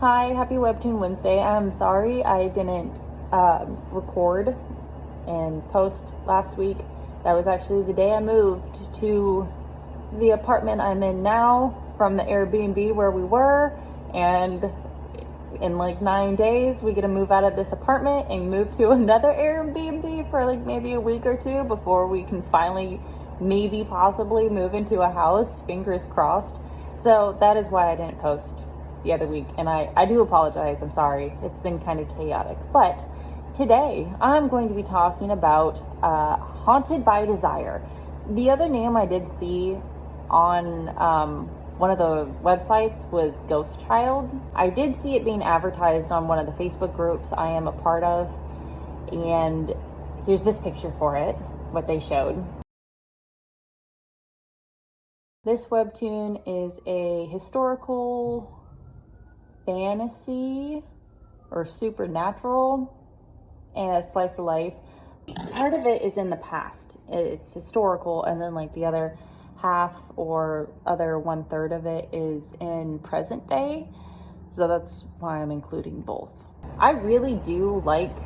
Hi, happy Webtoon Wednesday. I'm sorry I didn't record and post last week. That was actually the day I moved to the apartment I'm in now from the Airbnb where we were, and in like 9 days we get to move out of this apartment and move to another Airbnb for like maybe a week or two before we can finally maybe possibly move into a house, fingers crossed. So that is why I didn't post the other week, and I do apologize. I'm sorry. It's been kind of chaotic. But today I'm going to be talking about Haunted by Desire. The other name I did see on one of the websites was Ghost Child. I did see it being advertised on one of the Facebook groups I am a part of, and here's this picture for it, what they showed. This webtoon is a historical fantasy or supernatural and a slice of life. Part of it is in the past, it's historical, and then like the other half or other 1/3 of it is in present day, so that's why I'm including both. I really do like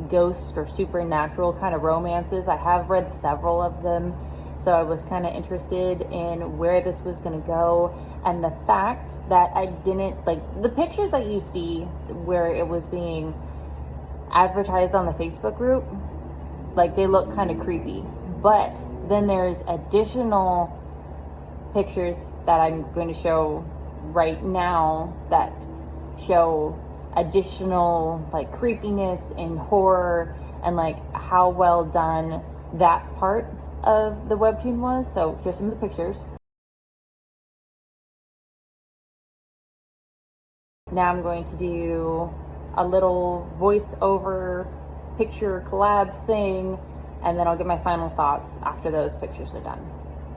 ghost or supernatural kind of romances. I have read several of them, so I was kind of interested in where this was going to go, and the fact that I didn't like the pictures that you see where it was being advertised on the Facebook group, like they look kind of creepy, but then there's additional pictures that I'm going to show right now that show additional like creepiness and horror and like how well done that part of the webtoon was. So here's some of the pictures. Now I'm going to do a little voiceover picture collab thing, and then I'll get my final thoughts after those pictures are done.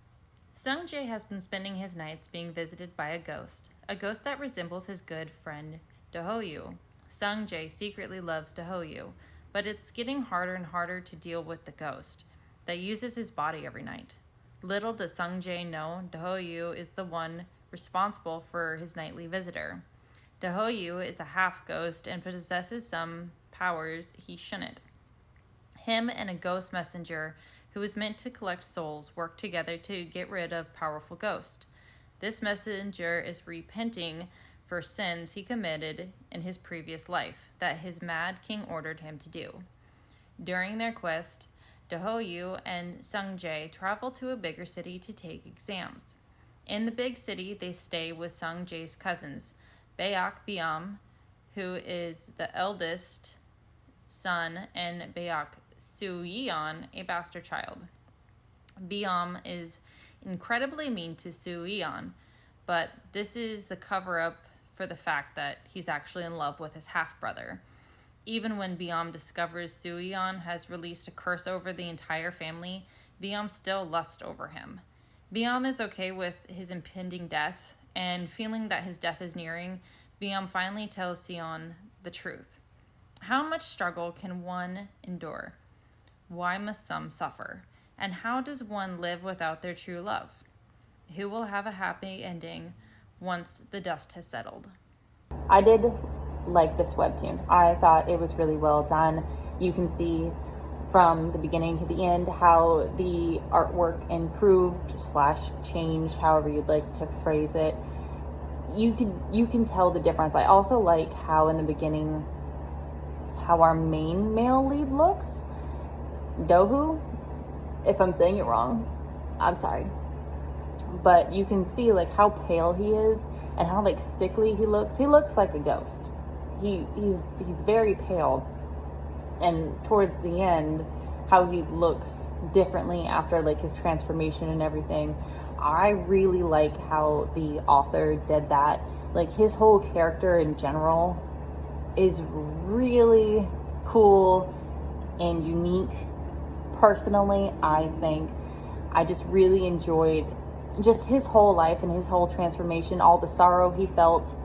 Sung-jae has been spending his nights being visited by a ghost that resembles his good friend Do-Hyo. Sung-jae secretly loves Do-Hyo, but it's getting harder and harder to deal with the ghost that uses his body every night. Little does Sung-jae know Do-Hyo is the one responsible for his nightly visitor. Do-Hyo is a half-ghost and possesses some powers he shouldn't. Him and a ghost messenger who is meant to collect souls work together to get rid of powerful ghosts. This messenger is repenting for sins he committed in his previous life that his mad king ordered him to do. During their quest, Do-Hyo and Sung-jae travel to a bigger city to take exams. In the big city, they stay with Sung-jae's cousins, Baek Beom, who is the eldest son, and Baek Soo-yeon, a bastard child. Beom is incredibly mean to Soo-yeon, but this is the cover-up for the fact that he's actually in love with his half-brother. Even when Beom discovers Soo-yeon has released a curse over the entire family, Beom still lusts over him. Beom is okay with his impending death, and feeling that his death is nearing, Beom finally tells Seon the truth. How much struggle can one endure? Why must some suffer? And how does one live without their true love? Who will have a happy ending once the dust has settled? I did like this webtoon. I thought it was really well done. You can see from the beginning to the end how the artwork improved / changed, however you'd like to phrase it. You can tell the difference. I also like how in the beginning how our main male lead looks. Dohu, if I'm saying it wrong, I'm sorry. But you can see like how pale he is and how like sickly he looks. He looks like a ghost. He's very pale. And towards the end, how he looks differently after like his transformation and everything. I really like how the author did that. Like his whole character in general is really cool and unique. Personally, I think I just really enjoyed just his whole life and his whole transformation, all the sorrow he felt,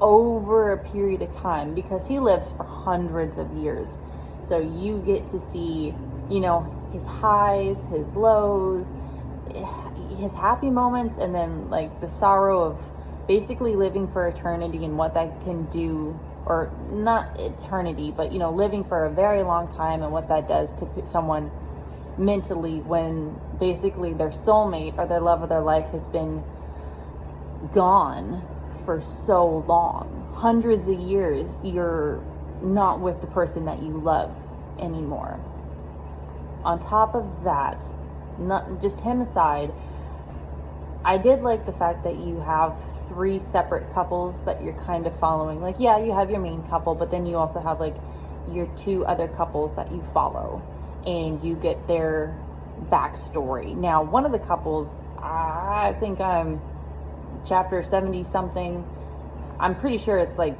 over a period of time, because he lives for hundreds of years. So you get to see, his highs, his lows, his happy moments, and then like the sorrow of basically living for eternity and what that can do, or not eternity, but you know, living for a very long time and what that does to someone mentally when basically their soulmate or their love of their life has been gone for so long, hundreds of years. You're not with the person that you love anymore. On top of that, not just him aside, I did like the fact that you have 3 separate couples that you're kind of following. Like, yeah, you have your main couple, but then you also have like your 2 other couples that you follow, and you get their backstory. Now, one of the couples, I think I'm chapter 70 something. I'm pretty sure it's like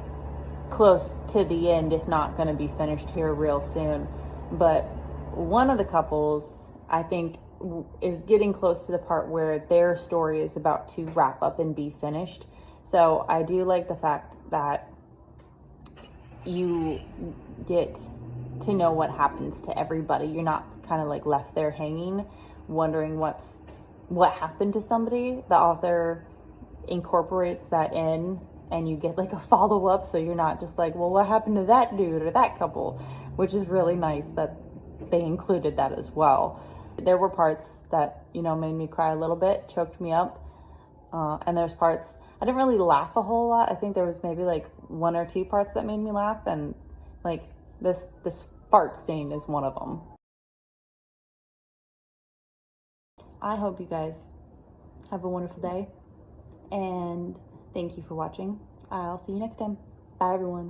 close to the end, if not going to be finished here real soon. But one of the couples, I think, is getting close to the part where their story is about to wrap up and be finished. So I do like the fact that you get to know what happens to everybody. You're not kind of like left there hanging, wondering what happened to somebody. The author incorporates that in, and you get like a follow-up, so you're not just like, well, what happened to that dude or that couple, which is really nice that they included that as well. There were parts that, you know, made me cry a little bit, choked me up, and there's parts I didn't really laugh a whole lot. I think there was maybe like 1 or 2 parts that made me laugh, and like this fart scene is one of them. I hope you guys have a wonderful day, and thank you for watching. I'll see you next time. Bye, everyone.